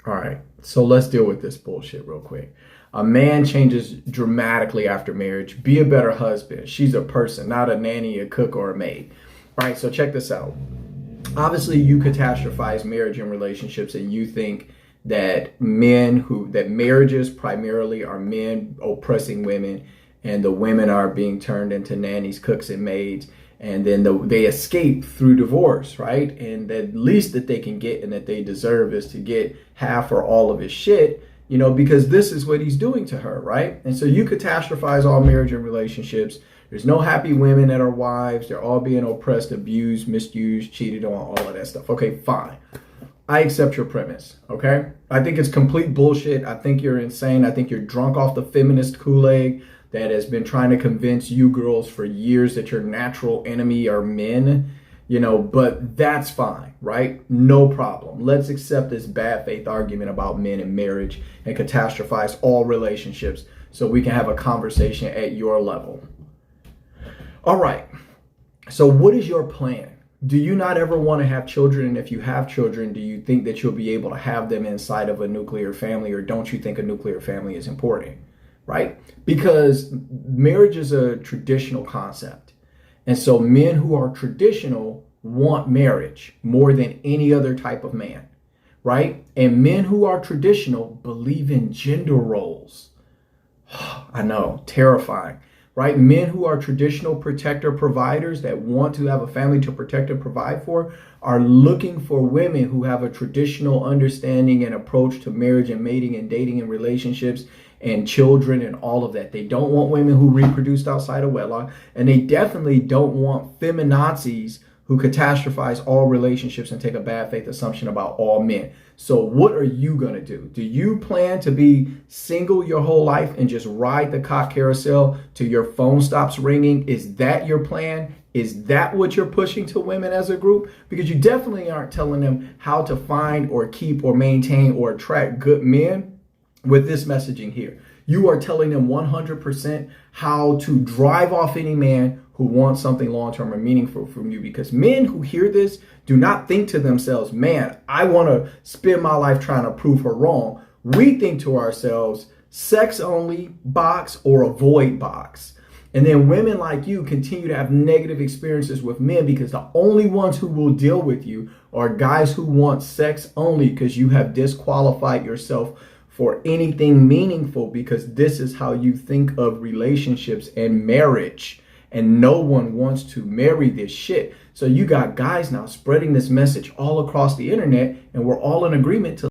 All right, so let's deal with this bullshit real quick. A man changes dramatically after marriage. Be a better husband. She's a person, not a nanny, a cook, or a maid. All right, so check this out. Obviously, you catastrophize marriage and relationships, and you think that that marriages primarily are men oppressing women, and the women are being turned into nannies, cooks, and maids, and then they escape through divorce, right? And the least that they can get and that they deserve is to get half or all of his shit, because this is what he's doing to her, right? And so you catastrophize all marriage and relationships. There's no happy women that are wives. They're all being oppressed, abused, misused, cheated on, all of that stuff. Okay, fine. I accept your premise, okay? I think it's complete bullshit. I think you're insane. I think you're drunk off the feminist Kool-Aid that has been trying to convince you girls for years that your natural enemy are men, but that's fine, right? No problem. Let's accept this bad faith argument about men and marriage and catastrophize all relationships so we can have a conversation at your level. All right. So what is your plan? Do you not ever want to have children? And if you have children, do you think that you'll be able to have them inside of a nuclear family, or don't you think a nuclear family is important? Right? Because marriage is a traditional concept. And so men who are traditional want marriage more than any other type of man. Right? And men who are traditional believe in gender roles. I know, terrifying. Right? Men who are traditional protector providers that want to have a family to protect and provide for are looking for women who have a traditional understanding and approach to marriage and mating and dating and relationships and children and all of that. They don't want women who reproduced outside of wedlock, and they definitely don't want feminazis who catastrophize all relationships and take a bad faith assumption about all men. So what are you going to do? Do you plan to be single your whole life and just ride the cock carousel till your phone stops ringing? Is that your plan? Is that what you're pushing to women as a group? Because you definitely aren't telling them how to find or keep or maintain or attract good men with this messaging here. You are telling them 100% how to drive off any man who wants something long-term or meaningful from you, because men who hear this do not think to themselves, man, I want to spend my life trying to prove her wrong. We think to ourselves, sex only, box, or avoid box. And then women like you continue to have negative experiences with men because the only ones who will deal with you are guys who want sex only, because you have disqualified yourself for anything meaningful, because this is how you think of relationships and marriage. And no one wants to marry this shit. So you got guys now spreading this message all across the internet, and we're all in agreement to